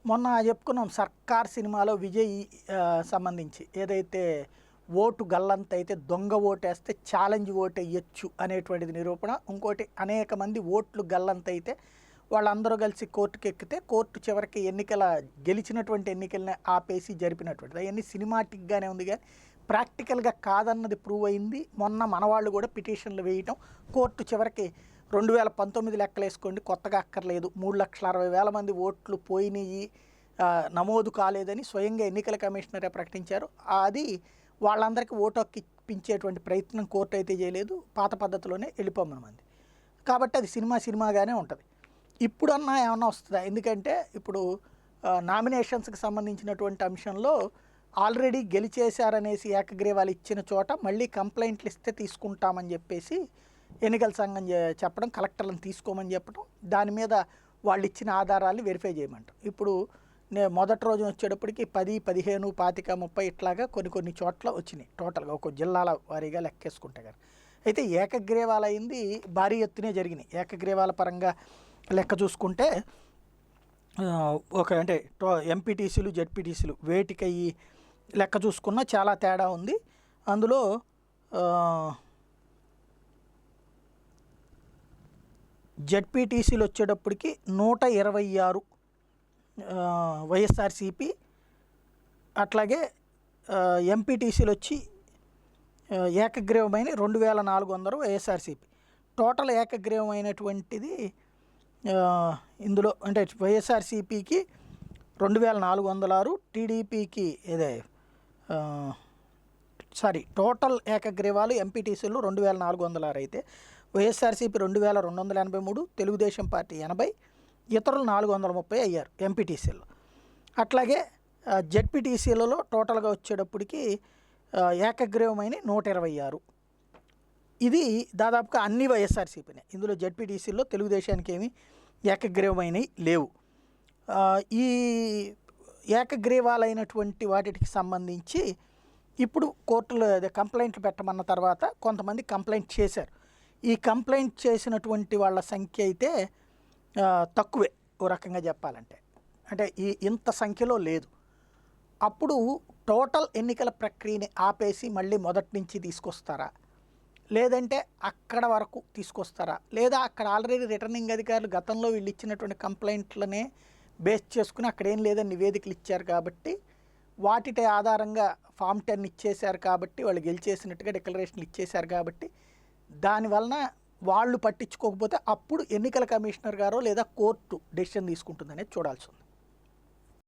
మొన్న చెప్పుకున్నాం 'సర్కార్' సినిమాలో విజయ్ సంబంధించి ఏదైతే ఓటు గల్లంత అయితే దొంగ ఓటేస్తే ఛాలెంజ్ ఓటెయ్యొచ్చు అనేటువంటిది నిరూపణ. ఇంకోటి అనేక మంది ఓట్లు గల్లంత అయితే వాళ్ళందరూ కలిసి కోర్టుకి ఎక్కితే కోర్టు చివరికి గెలిచినటువంటి ఎన్నికల్ని ఆపేసి జరిపినటువంటిది. అవన్నీ సినిమాటిక్గానే ఉంది కానీ ప్రాక్టికల్గా కాదన్నది ప్రూవ్ అయింది. మొన్న మనవాళ్ళు కూడా పిటిషన్లు వేయటం కోర్టు చివరికి 2019 లెక్కలేసుకోండి, కొత్తగా అక్కర్లేదు, 3,60,000 మంది ఓట్లు పోయినాయి, నమోదు కాలేదని స్వయంగా ఎన్నికల కమిషనరే ప్రకటించారు. అది వాళ్ళందరికీ ఓటు హక్కు ఇప్పించేటువంటి ప్రయత్నం కోర్టు అయితే చేయలేదు, పాత పద్ధతిలోనే వెళ్ళిపోమన్నది. కాబట్టి అది సినిమాగానే ఉంటుంది. ఇప్పుడన్నా ఏమన్నా వస్తుందా? ఎందుకంటే ఇప్పుడు నామినేషన్స్కి సంబంధించినటువంటి అంశంలో ఆల్రెడీ గెలిచేశారనేసి ఏకగ్రీవాలు ఇచ్చిన చోట మళ్ళీ కంప్లైంట్లు ఇస్తే తీసుకుంటామని చెప్పేసి ఎన్నికల సంఘం చెప్పడం, కలెక్టర్లను తీసుకోమని చెప్పడం, దాని మీద వాళ్ళు ఇచ్చిన ఆధారాలు వెరిఫై చేయమంటాం. ఇప్పుడు మొదటి రోజున వచ్చేటప్పటికి 10, 15, 25, 30 ఇట్లాగా కొన్ని చోట్ల వచ్చినాయి టోటల్గా ఒక జిల్లాల వారీగా లెక్కేసుకుంటే కానీ. అయితే ఏకగ్రీవాలు అయింది భారీ ఎత్తునే జరిగినాయి. ఏకగ్రీవాల పరంగా లెక్క చూసుకుంటే అంటే ఎంపీటీసీలు, జెడ్పీటీసీలు వేటికయ్యి లెక్క చూసుకున్నా చాలా తేడా ఉంది. అందులో జెడ్పీటీసీలు వచ్చేటప్పటికి 126 వైఎస్ఆర్సీపీ, అట్లాగే ఎంపీటీసీలు వచ్చి ఏకగ్రీవమైన 2,400 వైఎస్ఆర్సీపీ. టోటల్ ఏకగ్రీవమైనటువంటిది ఇందులో అంటే వైఎస్ఆర్సీపీకి 2,406, టీడీపీకి టోటల్ ఏకగ్రీవాలు ఎంపీటీసీలు 2,406 అయితే వైఎస్ఆర్సీపీ 2,283, తెలుగుదేశం పార్టీ 80, ఇతరులు 430 అయ్యారు ఎంపీటీసీల్లో. అట్లాగే జెడ్పీటీసీలలో టోటల్గా వచ్చేటప్పటికి ఏకగ్రీవమైన 126. ఇది దాదాపుగా అన్ని వైఎస్ఆర్సీపీనే. ఇందులో జెడ్పీటీసీల్లో తెలుగుదేశానికి ఏమి ఏకగ్రీవమైనవి లేవు. ఈ ఏకగ్రీవాలైనటువంటి వాటికి సంబంధించి ఇప్పుడు కోర్టులో కంప్లైంట్లు పెట్టమన్న తర్వాత కొంతమంది కంప్లైంట్ చేశారు. ఈ కంప్లైంట్ చేసినటువంటి వాళ్ళ సంఖ్య అయితే తక్కువే ఓ రకంగా చెప్పాలంటే, అంటే ఇంత సంఖ్యలో లేదు. అప్పుడు టోటల్ ఎన్నికల ప్రక్రియని ఆపేసి మళ్ళీ మొదటి నుంచి తీసుకొస్తారా, లేదంటే అక్కడ వరకు తీసుకొస్తారా, లేదా అక్కడ ఆల్రెడీ రిటర్నింగ్ అధికారులు గతంలో వీళ్ళు ఇచ్చినటువంటి కంప్లైంట్లనే బేస్ చేసుకుని అక్కడ ఏం లేదని నివేదికలు ఇచ్చారు కాబట్టి వాటి ఆధారంగా ఫామ్ 10 ఇచ్చేశారు కాబట్టి వాళ్ళు గెలిచేసినట్టుగా డిక్లరేషన్లు ఇచ్చేశారు కాబట్టి దానివలన వాళ్ళు పట్టించుకోకపోతే అప్పుడు ఎన్నికల కమిషనర్ గారో లేదా కోర్టు డెసిషన్ తీసుకుంటుందనేది చూడాల్సి ఉంది.